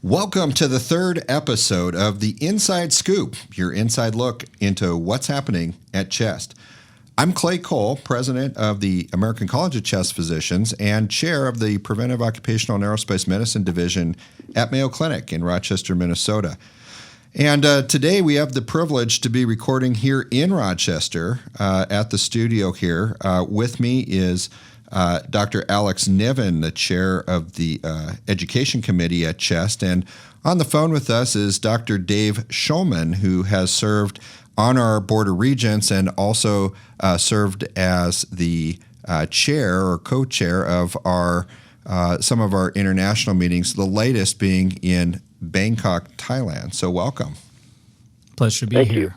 Welcome to the third episode of The Inside Scoop, your inside look into what's happening at CHEST. I'm Clay Cowl, president of the American College of Chest Physicians and chair of the Preventive Occupational and Aerospace Medicine Division at Mayo Clinic in Rochester, Minnesota. And today we have the privilege to be recording here in Rochester at the studio here. With me is Dr. Alex Niven, the chair of the Education Committee at CHEST. And on the phone with us is Dr. Dave Schulman, who has served on our Board of Regents and also served as the chair or co-chair of our some of our international meetings, the latest being in Bangkok, Thailand. So welcome. Pleasure to be here.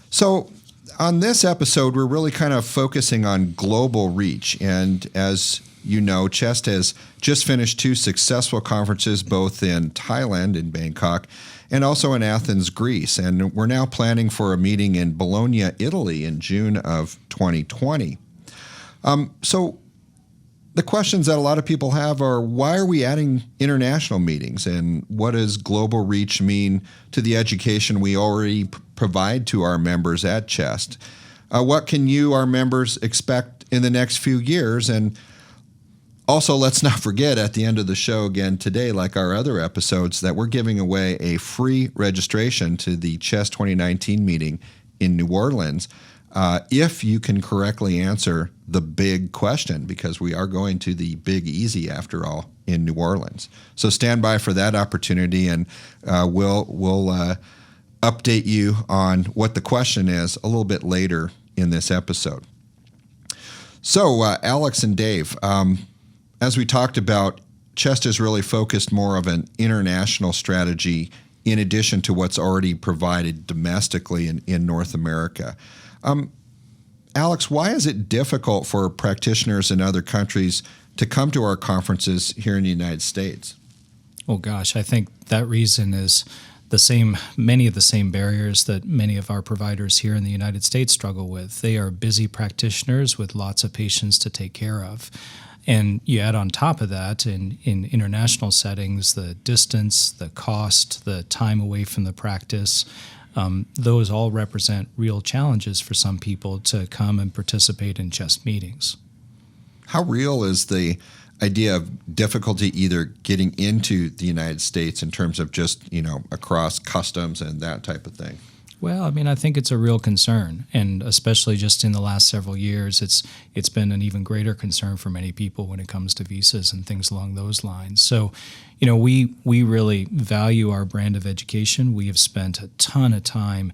So on this episode, we're really kind of focusing on global reach. And as you know, CHEST has just finished two successful conferences, both in Thailand, in Bangkok, and also in Athens, Greece. And we're now planning for a meeting in Bologna, Italy in June of 2020. So the questions that a lot of people have are, why are we adding international meetings? And what does global reach mean to the education we already provide to our members at CHEST? What can you, our members, expect in the next few years? And also, let's not forget at the end of the show again today, like our other episodes, that we're giving away a free registration to the CHEST 2019 meeting in New Orleans if you can correctly answer the big question, because we are going to the Big Easy, after all, in New Orleans. So stand by for that opportunity, and we'll update you on what the question is a little bit later in this episode. So, Alex and Dave, as we talked about, CHEST is really focused more of an international strategy in addition to what's already provided domestically in North America. Alex, why is it difficult for practitioners in other countries to come to our conferences here in the United States? Oh gosh, I think that reason is the same, many of the same barriers that many of our providers here in the United States struggle with. They are busy practitioners with lots of patients to take care of. And you add on top of that, in international settings, the distance, the cost, the time away from the practice, those all represent real challenges for some people to come and participate in CHEST meetings. How real is the idea of difficulty either getting into the United States in terms of just, across customs and that type of thing? Well, I think it's a real concern, and especially just in the last several years, it's been an even greater concern for many people when it comes to visas and things along those lines. So, we really value our brand of education. We have spent a ton of time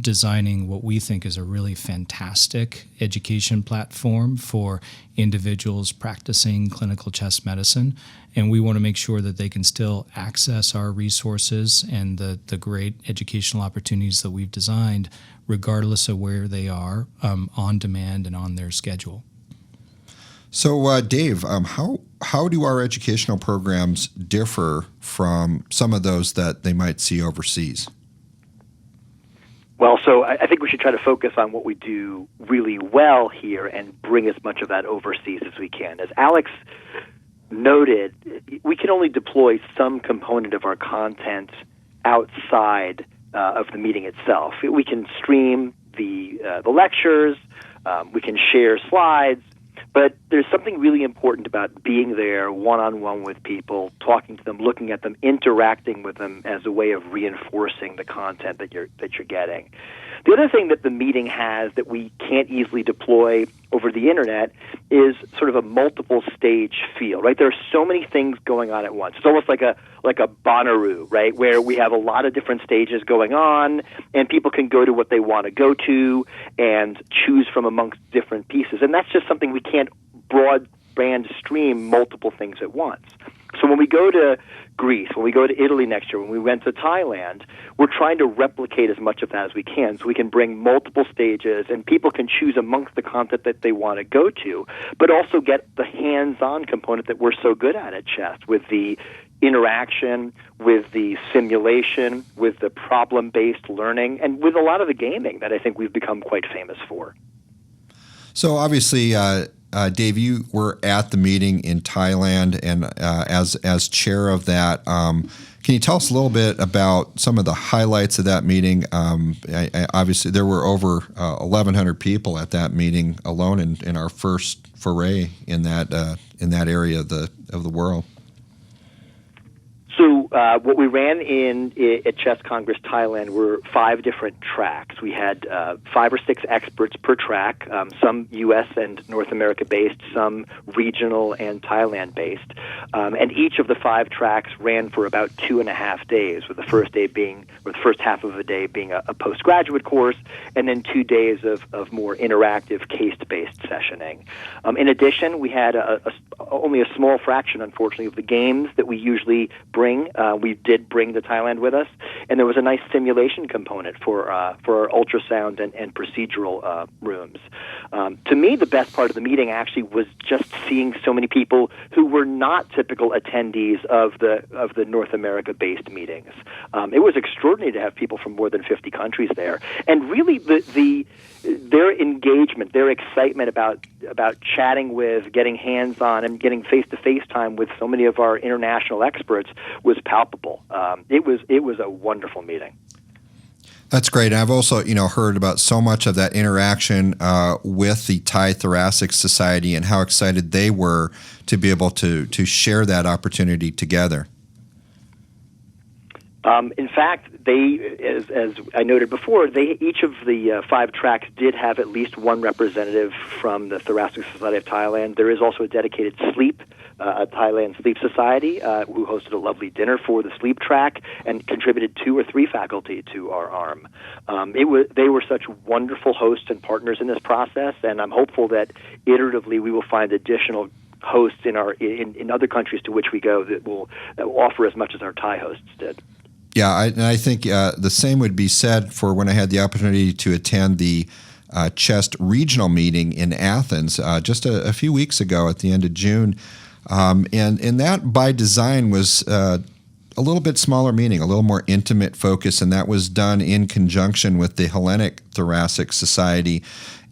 designing what we think is a really fantastic education platform for individuals practicing clinical chest medicine. And we want to make sure that they can still access our resources and the great educational opportunities that we've designed, regardless of where they are, on demand and on their schedule. So, Dave, how do our educational programs differ from some of those that they might see overseas? Well, so I think we should try to focus on what we do really well here and bring as much of that overseas as we can. As Alex noted, we can only deploy some component of our content outside of the meeting itself. We can stream the lectures, we can share slides, but there's something really important about being there one-on-one with people, talking to them, looking at them, interacting with them as a way of reinforcing the content that you're getting. The other thing that the meeting has that we can't easily deploy over the internet is sort of a multiple stage feel, right? There are so many things going on at once. It's almost like a Bonnaroo, right? Where we have a lot of different stages going on, and people can go to what they want to go to and choose from amongst different pieces. And that's just something we can't broadband stream multiple things at once. So when we go to Greece, when we go to Italy next year, when we went to Thailand, we're trying to replicate as much of that as we can, so we can bring multiple stages and people can choose amongst the content that they want to go to, but also get the hands-on component that we're so good at CHEST, with the interaction, with the simulation, with the problem-based learning, and with a lot of the gaming that I think we've become quite famous for. So obviously, Dave, you were at the meeting in Thailand, and as chair of that, can you tell us a little bit about some of the highlights of that meeting? Obviously, there were over 1,100 people at that meeting alone in our first foray in that area of the world. So what we ran at Chess Congress Thailand were 5 different tracks. We had 5 or 6 experts per track, some U.S. and North America based, some regional and Thailand based, and each of the 5 tracks ran for about 2.5 days, with the first half of the day being a postgraduate course, and then 2 days of more interactive case-based sessioning. In addition, we had only a small fraction, unfortunately, of the games that we usually bring. We did bring to Thailand with us, and there was a nice simulation component for our ultrasound and procedural rooms. To me, the best part of the meeting actually was just seeing so many people who were not typical attendees of the North America-based meetings. It was extraordinary to have people from more than 50 countries there, and really their engagement, their excitement about chatting with, getting hands-on, and getting face-to-face time with so many of our international experts was palpable. It was a wonderful meeting. That's great. And I've also, heard about so much of that interaction with the Thai Thoracic Society and how excited they were to be able to share that opportunity together. In fact, as I noted before, each of the 5 tracks did have at least one representative from the Thoracic Society of Thailand. There is also a dedicated Thailand Sleep Society, who hosted a lovely dinner for the sleep track and contributed 2 or 3 faculty to our arm. They were such wonderful hosts and partners in this process, and I'm hopeful that iteratively we will find additional hosts in other countries to which we go that will offer as much as our Thai hosts did. Yeah, I think the same would be said for when I had the opportunity to attend the CHEST regional meeting in Athens just a few weeks ago at the end of June. And that, by design, was a little bit smaller meeting, a little more intimate focus, and that was done in conjunction with the Hellenic Thoracic Society.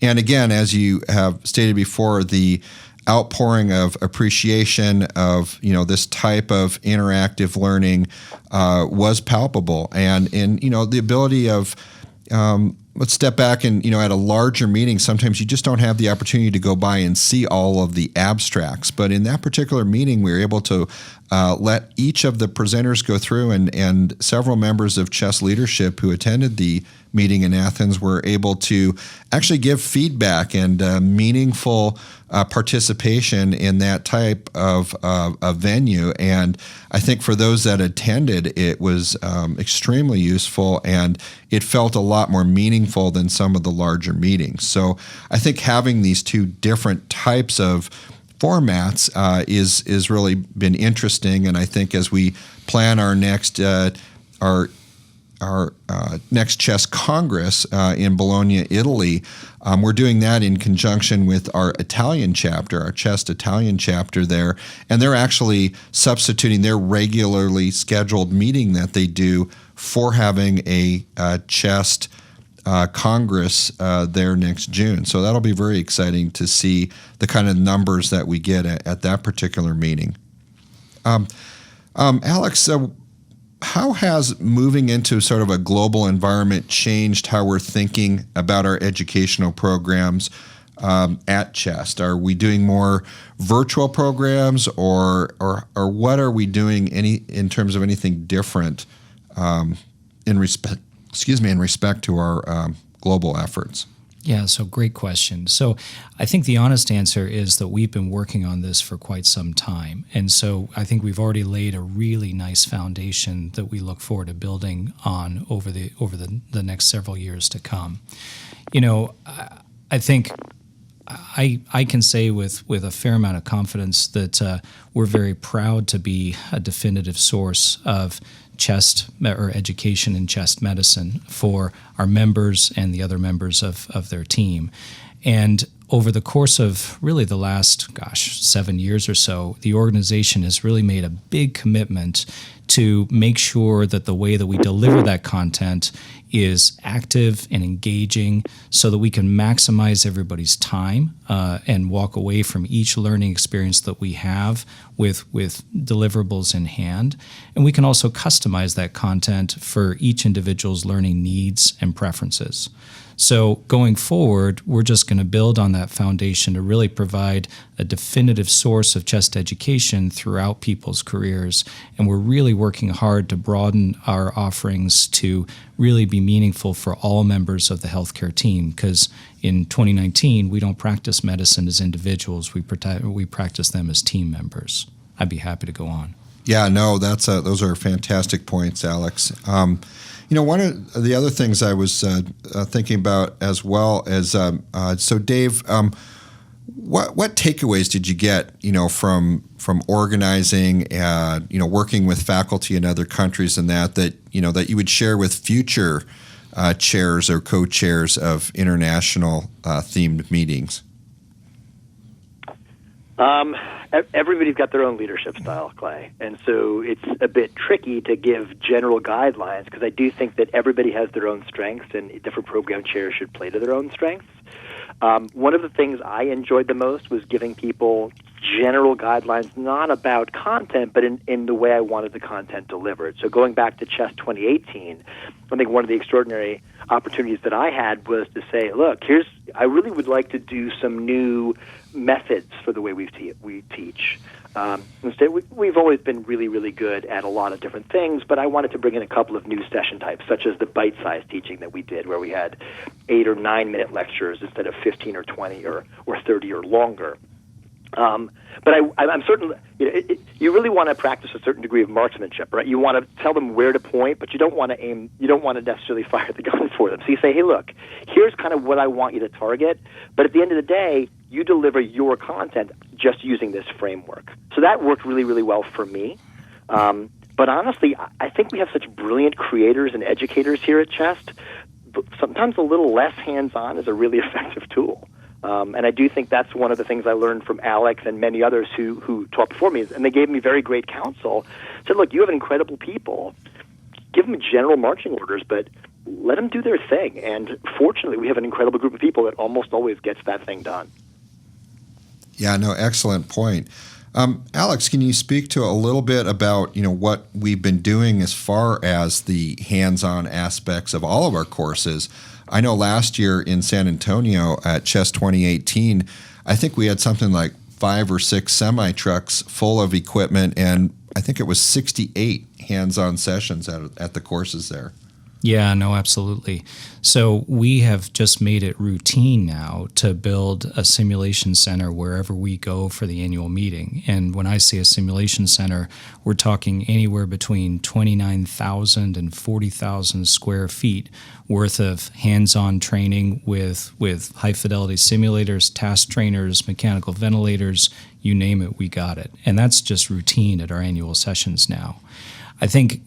And again, as you have stated before, the outpouring of appreciation of this type of interactive learning was palpable, and the ability of let's step back and at a larger meeting, sometimes you just don't have the opportunity to go by and see all of the abstracts. But in that particular meeting, we were able to let each of the presenters go through, and several members of CHEST leadership who attended the meeting in Athens were able to actually give feedback and meaningful participation in that type of venue. And I think for those that attended, it was extremely useful, and it felt a lot more meaningful than some of the larger meetings. So I think having these 2 different types of formats is really been interesting, and I think as we plan our next next CHEST Congress in Bologna, Italy, we're doing that in conjunction with our Italian chapter, our CHEST Italian chapter there, and they're actually substituting their regularly scheduled meeting that they do for having a CHEST Congress there next June. So that'll be very exciting to see the kind of numbers that we get at that particular meeting. Alex, how has moving into sort of a global environment changed how we're thinking about our educational programs at CHEST? Are we doing more virtual programs, or what are we doing in terms of anything different in respect to our global efforts? Yeah, so great question. So I think the honest answer is that we've been working on this for quite some time. And so I think we've already laid a really nice foundation that we look forward to building on over the next several years to come. I think I can say with a fair amount of confidence that we're very proud to be a definitive source of chest or education in chest medicine for our members and the other members of their team. And over the course of really the last, 7 years or so, the organization has really made a big commitment to make sure that the way that we deliver that content is active and engaging so that we can maximize everybody's time and walk away from each learning experience that we have with deliverables in hand. And we can also customize that content for each individual's learning needs and preferences. So going forward, we're just going to build on that foundation to really provide a definitive source of chest education throughout people's careers. And we're really working hard to broaden our offerings to really be meaningful for all members of the healthcare team, because in 2019, we don't practice medicine as individuals. We practice them as team members. I'd be happy to go on. Yeah, no, those are fantastic points, Alex. One of the other things I was thinking about as well as so Dave, what takeaways did you get from organizing working with faculty in other countries and that you would share with future chairs or co-chairs of international themed meetings? Everybody's got their own leadership style, Clay, and so it's a bit tricky to give general guidelines because I do think that everybody has their own strengths and different program chairs should play to their own strengths. One of the things I enjoyed the most was giving people general guidelines, not about content, but in the way I wanted the content delivered. So going back to CHEST 2018, I think one of the extraordinary opportunities that I had was to say, look, I really would like to do some new methods for the way we teach. Instead, we've always been really, really good at a lot of different things, but I wanted to bring in a couple of new session types, such as the bite-sized teaching that we did, where we had 8 or 9 minute lectures instead of 15 or 20 or 30 or longer. But I'm certain you really want to practice a certain degree of marksmanship, right? You want to tell them where to point, but you don't want to necessarily fire the gun for them. So you say, hey, look, here's kind of what I want you to target, but at the end of the day, you deliver your content just using this framework. So that worked really, really well for me. But honestly, I think we have such brilliant creators and educators here at CHEST, but sometimes a little less hands-on is a really effective tool. And I do think that's one of the things I learned from Alex and many others who taught before me, and they gave me very great counsel. Said, look, you have incredible people. Give them general marching orders, but let them do their thing. And fortunately, we have an incredible group of people that almost always gets that thing done. Yeah, no, excellent point. Alex, can you speak to a little bit about what we've been doing as far as the hands-on aspects of all of our courses? I know last year in San Antonio at CHEST 2018, I think we had something like 5 or 6 semi-trucks full of equipment, and I think it was 68 hands-on sessions at the courses there. Yeah, no, absolutely. So we have just made it routine now to build a simulation center wherever we go for the annual meeting. And when I say a simulation center, we're talking anywhere between 29,000 and 40,000 square feet worth of hands-on training with high-fidelity simulators, task trainers, mechanical ventilators, you name it, we got it. And that's just routine at our annual sessions now. I think,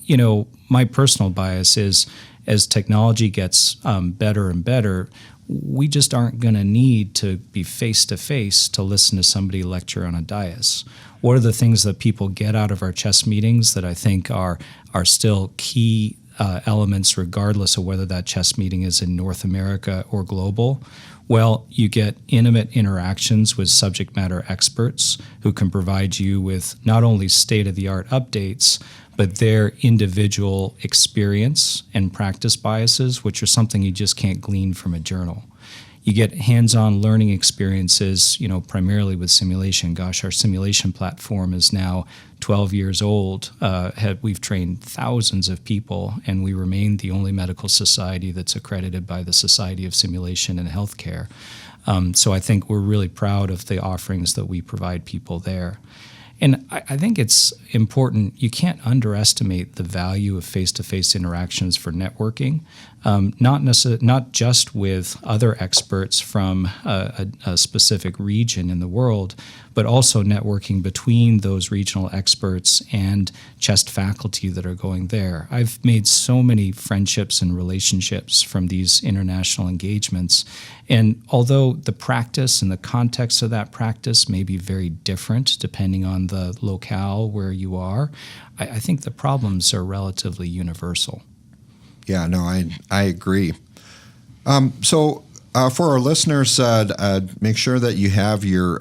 my personal bias is as technology gets better and better, we just aren't going to need to be face-to-face to listen to somebody lecture on a dais. What are the things that people get out of our CHEST meetings that I think are still key elements regardless of whether that CHEST meeting is in North America or global? Well, you get intimate interactions with subject matter experts who can provide you with not only state-of-the-art updates, but their individual experience and practice biases, which are something you just can't glean from a journal. You get hands-on learning experiences, primarily with simulation. Gosh, our simulation platform is now 12 years old. We've trained thousands of people, and we remain the only medical society that's accredited by the Society of Simulation in Healthcare. So I think we're really proud of the offerings that we provide people there. And I think it's important, you can't underestimate the value of face-to-face interactions for networking, not just with other experts from a specific region in the world, but also networking between those regional experts and chest faculty that are going there. I've made so many friendships and relationships from these international engagements. And although the practice and the context of that practice may be very different depending on the locale where you are, I think the problems are relatively universal. Yeah, no, I agree. So for our listeners, make sure that you have your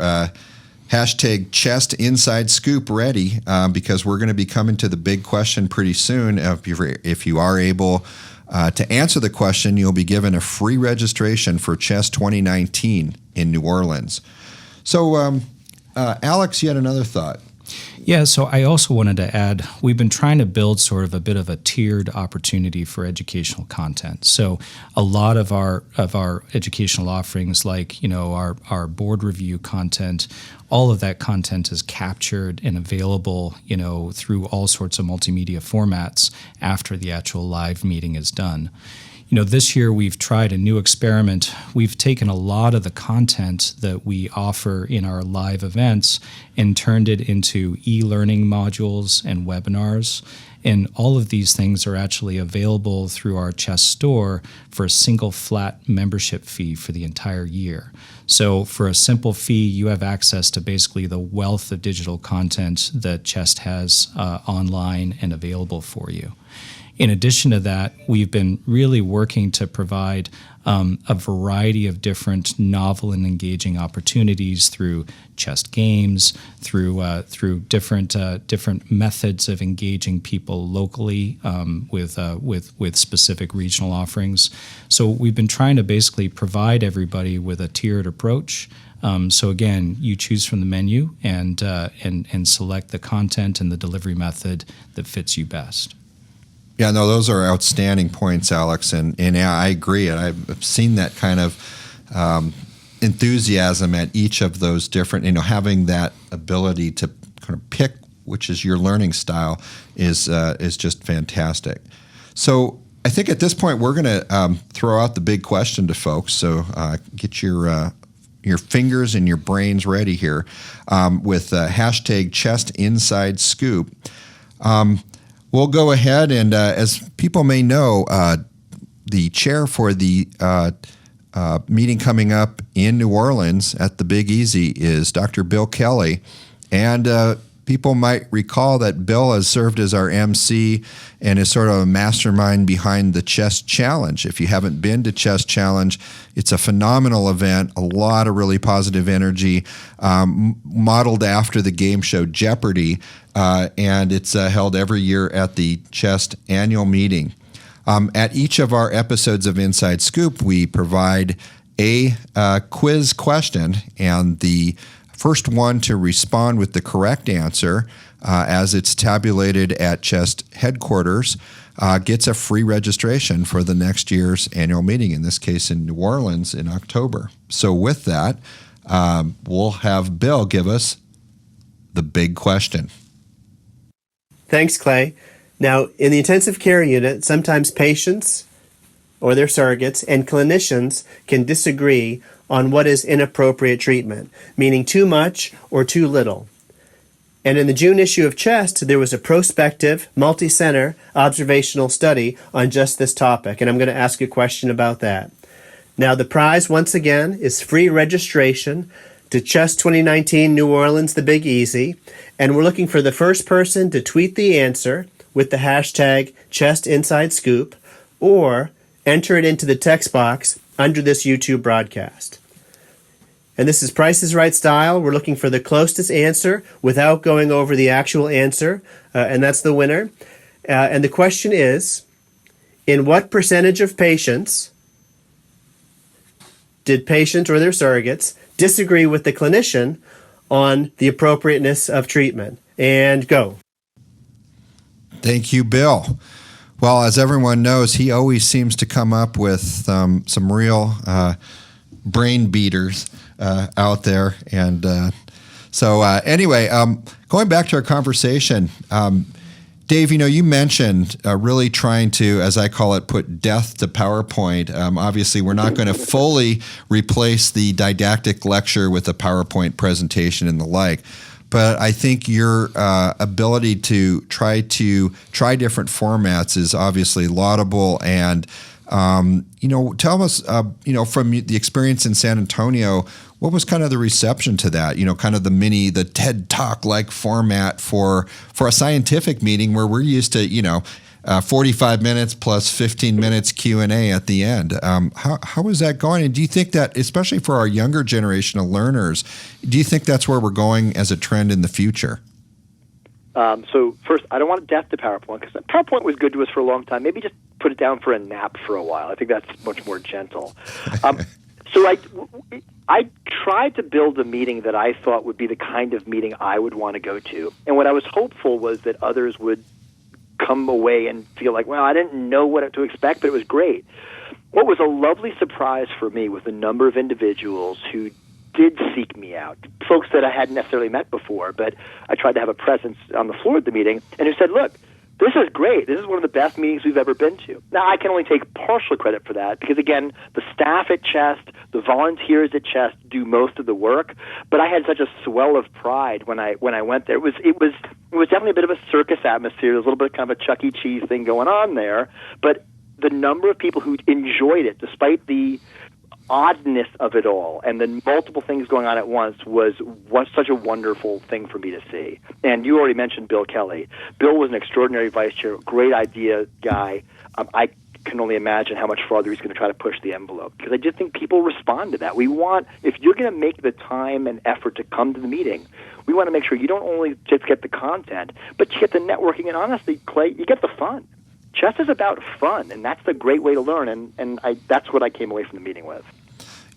hashtag Chest Inside Scoop ready because we're going to be coming to the big question pretty soon. If you are able to answer the question, you'll be given a free registration for Chest 2019 in New Orleans. So, Alex, you had another thought. Yeah, so I also wanted to add, we've been trying to build sort of a bit of a tiered opportunity for educational content. So a lot of our educational offerings, like our board review content, all of that content is captured and available, through all sorts of multimedia formats after the actual live meeting is done. This year we've tried a new experiment. We've taken a lot of the content that we offer in our live events and turned it into e-learning modules and webinars. And all of these things are actually available through our Chest store for a single flat membership fee for the entire year. So for a simple fee, you have access to basically the wealth of digital content that Chest has online and available for you. In addition to that, we've been really working to provide a variety of different novel and engaging opportunities through chest games, through different methods of engaging people locally with specific regional offerings. So we've been trying to basically provide everybody with a tiered approach. So again, you choose from the menu and select the content and the delivery method that fits you best. Yeah, no, those are outstanding points, Alex, and yeah, I agree. And I've seen that kind of enthusiasm at each of those different, having that ability to kind of pick which is your learning style is just fantastic. So I think at this point we're going to throw out the big question to folks. So get your fingers and your brains ready here with hashtag Chest Inside Scoop. We'll go ahead and, as people may know, the chair for the meeting coming up in New Orleans at the Big Easy is Dr. Bill Kelly. And people might recall that Bill has served as our MC and is sort of a mastermind behind the Chest Challenge. If you haven't been to Chest Challenge, it's a phenomenal event, a lot of really positive energy, modeled after the game show Jeopardy! And it's held every year at the Chest annual meeting. At each of our episodes of Inside Scoop, we provide a quiz question, and the first one to respond with the correct answer, as it's tabulated at Chest headquarters, gets a free registration for the next year's annual meeting, in this case in New Orleans in October. So with that, we'll have Bill give us the big question. Thanks, Clay. Now, in the intensive care unit, sometimes patients or their surrogates and clinicians can disagree on what is inappropriate treatment, meaning too much or too little. And in the June issue of Chest, there was a prospective, multi-center observational study on just this topic, and I'm going to ask a question about that. Now, the prize, once again, is free registration to Chest 2019 New Orleans, the Big Easy, and we're looking for the first person to tweet the answer with the hashtag Chest Inside Scoop, or enter it into the text box under this YouTube broadcast. And this is Price is Right style. We're looking for the closest answer without going over the actual answer, and that's the winner. And the question is, in what percentage of patients did patients or their surrogates disagree with the clinician on the appropriateness of treatment? And go. Thank you, Bill. Well, as everyone knows, he always seems to come up with some real brain beaters out there. And so anyway, going back to our conversation, Dave, you mentioned really trying to, as I call it, put death to PowerPoint. Obviously, we're not going to fully replace the didactic lecture with a PowerPoint presentation and the like. But I think your ability to try different formats is obviously laudable. And, tell us, from the experience in San Antonio, what was kind of the reception to that? Kind of the TED Talk-like format for a scientific meeting where we're used to, 45 minutes plus 15 minutes Q&A at the end. How is that going? And do you think that, especially for our younger generation of learners, do you think that's where we're going as a trend in the future? So first, I don't want death to PowerPoint, because PowerPoint was good to us for a long time. Maybe just put it down for a nap for a while. I think that's much more gentle. So I tried to build a meeting that I thought would be the kind of meeting I would want to go to. And what I was hopeful was that others would come away and feel like, well, I didn't know what to expect, but it was great. What was a lovely surprise for me was the number of individuals who did seek me out, folks that I hadn't necessarily met before, but I tried to have a presence on the floor of the meeting, and who said, look, this is great. This is one of the best meetings we've ever been to. Now, I can only take partial credit for that because, again, the staff at Chest, the volunteers at Chest do most of the work. But I had such a swell of pride when I went there. It was definitely a bit of a circus atmosphere. There's a little bit of kind of a Chuck E. Cheese thing going on there. But the number of people who enjoyed it, despite the oddness of it all and the multiple things going on at once, was such a wonderful thing for me to see. And you already mentioned Bill Kelly. Bill was an extraordinary vice chair, great idea guy. I can only imagine how much farther he's going to try to push the envelope, because I just think people respond to that. If you're going to make the time and effort to come to the meeting, we want to make sure you don't only just get the content, but you get the networking, and honestly, Clay, you get the fun. Chess is about fun, and that's the great way to learn, and that's what I came away from the meeting with.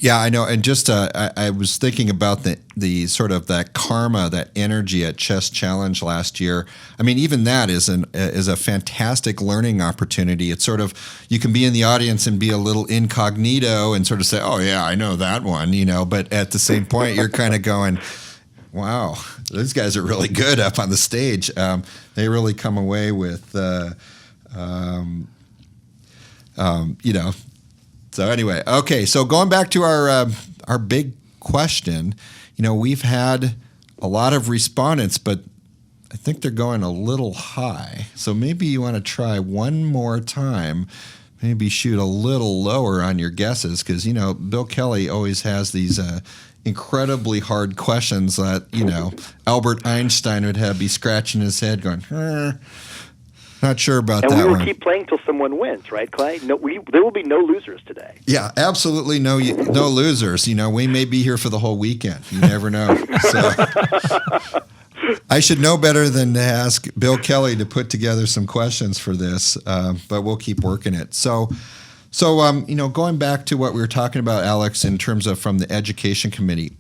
Yeah, I know. And just I was thinking about the sort of that karma, that energy at Chess Challenge last year. I mean, even that is a fantastic learning opportunity. It's sort of, you can be in the audience and be a little incognito and sort of say, oh, yeah, I know that one, but at the same point, you're kind of going, wow, those guys are really good up on the stage. They really come away with, So anyway, okay. So going back to our big question, we've had a lot of respondents, but I think they're going a little high. So maybe you want to try one more time. Maybe shoot a little lower on your guesses, because Bill Kelly always has these incredibly hard questions that Albert Einstein would be scratching his head, going, not sure about that one. And we will keep playing till someone wins, right, Clay? No, there will be no losers today. Yeah, absolutely no losers. We may be here for the whole weekend. You never know. So I should know better than to ask Bill Kelly to put together some questions for this, but we'll keep working it. So going back to what we were talking about, Alex, in terms of from the education committee,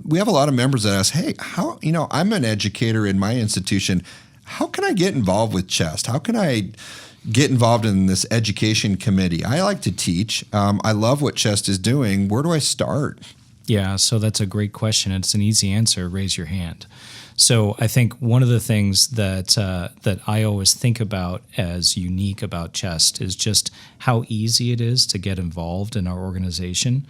we have a lot of members that ask, hey, how, I'm an educator in my institution. How can I get involved with Chest? How can I get involved in this education committee? I like to teach. I love what Chest is doing. Where do I start? Yeah, so that's a great question. It's an easy answer. Raise your hand. So I think one of the things that I always think about as unique about Chest is just how easy it is to get involved in our organization.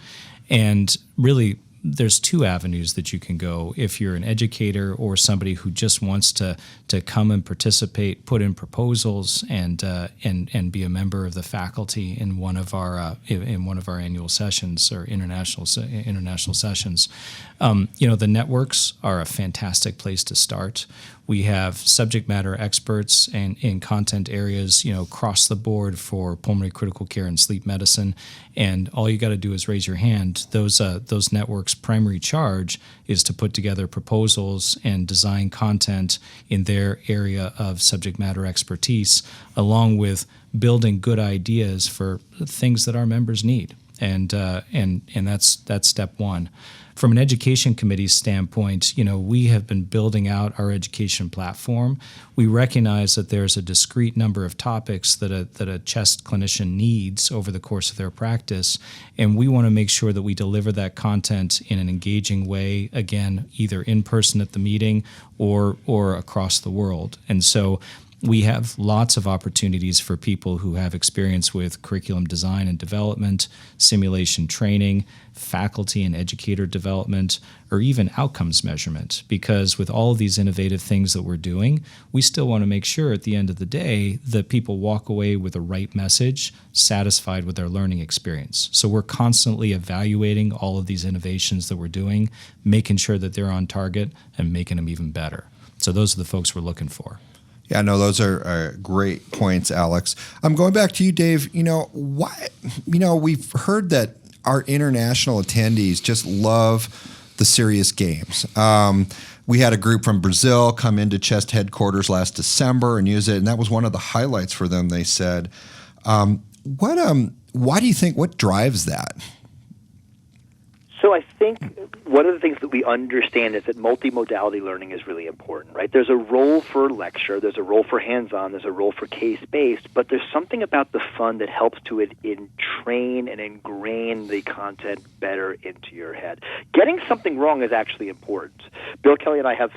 And really, there's two avenues that you can go if you're an educator or somebody who just wants to come and participate, put in proposals, and be a member of the faculty in one of our annual sessions or international sessions. The networks are a fantastic place to start. We have subject matter experts in content areas, across the board for pulmonary critical care and sleep medicine. And all you got to do is raise your hand. Those networks' primary charge is to put together proposals and design content in their area of subject matter expertise, along with building good ideas for things that our members need. And that's step one. From an education committee standpoint, we have been building out our education platform. We recognize that there's a discrete number of topics that a chest clinician needs over the course of their practice, and we want to make sure that we deliver that content in an engaging way, again, either in person at the meeting or across the world. And so we have lots of opportunities for people who have experience with curriculum design and development, simulation training, faculty and educator development, or even outcomes measurement. Because with all of these innovative things that we're doing, we still want to make sure at the end of the day that people walk away with a right message, satisfied with their learning experience. So we're constantly evaluating all of these innovations that we're doing, making sure that they're on target and making them even better. So those are the folks we're looking for. Yeah, no, those are great points, Alex. I'm going back to you, Dave. We've heard that our international attendees just love the serious games. We had a group from Brazil come into CHEST headquarters last December and use it, and that was one of the highlights for them, they said. Why do you think, what drives that? So I think one of the things that we understand is that multimodality learning is really important, right? There's a role for lecture, there's a role for hands-on, there's a role for case-based, but there's something about the fun that helps to train and ingrain the content better into your head. Getting something wrong is actually important. Bill Kelly and I have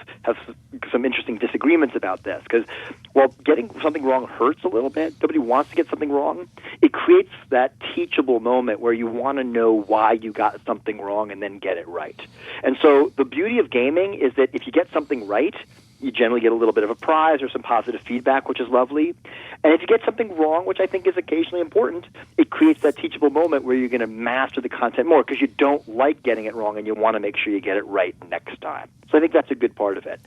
some interesting disagreements about this, because while getting something wrong hurts a little bit, nobody wants to get something wrong, it creates that teachable moment where you want to know why you got something wrong and then get it right. And so the beauty of gaming is that if you get something right, you generally get a little bit of a prize or some positive feedback, which is lovely. And if you get something wrong, which I think is occasionally important, it creates that teachable moment where you're going to master the content more because you don't like getting it wrong and you want to make sure you get it right next time. So I think that's a good part of it.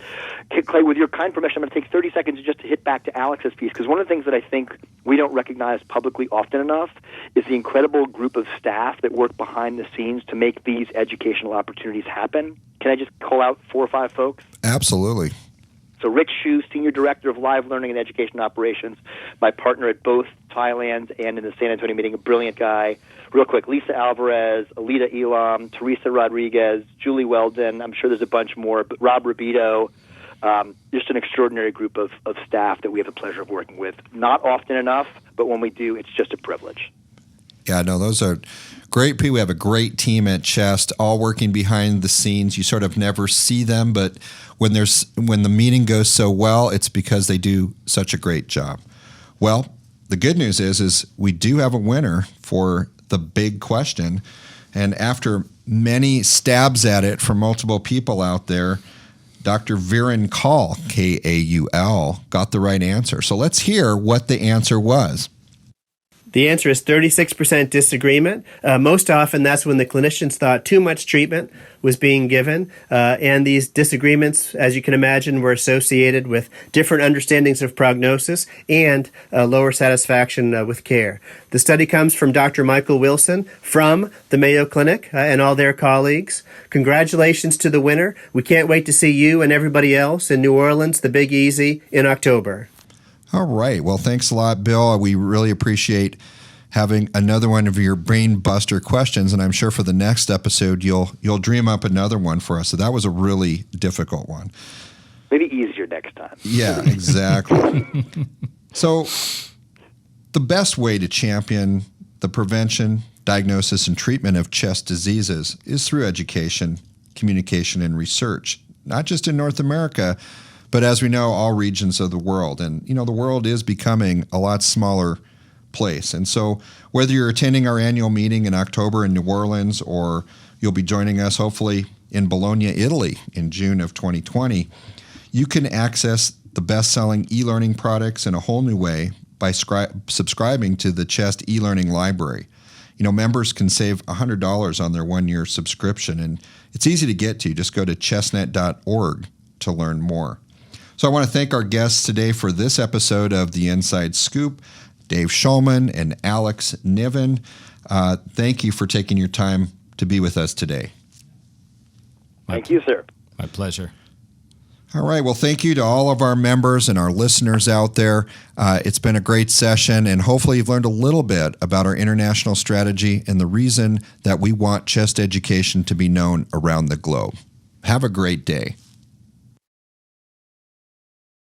Clay, with your kind permission, I'm going to take 30 seconds just to hit back to Alex's piece, because one of the things that I think we don't recognize publicly often enough is the incredible group of staff that work behind the scenes to make these educational opportunities happen. Can I just call out 4 or 5 folks? Absolutely. So Rich Xu, Senior Director of Live Learning and Education Operations, my partner at both Thailand and in the San Antonio meeting, a brilliant guy. Real quick, Lisa Alvarez, Alita Elam, Teresa Rodriguez, Julie Weldon, I'm sure there's a bunch more, but Rob Rubito, just an extraordinary group of staff that we have the pleasure of working with. Not often enough, but when we do, it's just a privilege. Yeah, no, those are great people. We have a great team at CHEST, all working behind the scenes. You sort of never see them, but when the meeting goes so well, it's because they do such a great job. Well, the good news is we do have a winner for the big question, and after many stabs at it from multiple people out there, Dr. Viren Cowl, Kaul, got the right answer. So let's hear what the answer was. The answer is 36% disagreement. Most often, that's when the clinicians thought too much treatment was being given. And these disagreements, as you can imagine, were associated with different understandings of prognosis and lower satisfaction with care. The study comes from Dr. Michael Wilson from the Mayo Clinic and all their colleagues. Congratulations to the winner. We can't wait to see you and everybody else in New Orleans, the Big Easy, in October. All right. Well, thanks a lot, Bill. We really appreciate having another one of your brain buster questions, and I'm sure for the next episode you'll dream up another one for us. So that was a really difficult one. Maybe easier next time. Yeah, exactly. So the best way to champion the prevention, diagnosis, and treatment of chest diseases is through education, communication, and research, not just in North America, but as we know, all regions of the world. And, the world is becoming a lot smaller place. And so whether you're attending our annual meeting in October in New Orleans, or you'll be joining us hopefully in Bologna, Italy in June of 2020, you can access the best-selling e-learning products in a whole new way by subscribing to the CHEST e-learning library. Members can save $100 on their one-year subscription, and it's easy to get to. Just go to chestnet.org to learn more. So I want to thank our guests today for this episode of The Inside Scoop, Dave Schulman and Alex Niven. Thank you for taking your time to be with us today. Thank you, sir. My pleasure. All right. Well, thank you to all of our members and our listeners out there. It's been a great session, and hopefully you've learned a little bit about our international strategy and the reason that we want chest education to be known around the globe. Have a great day.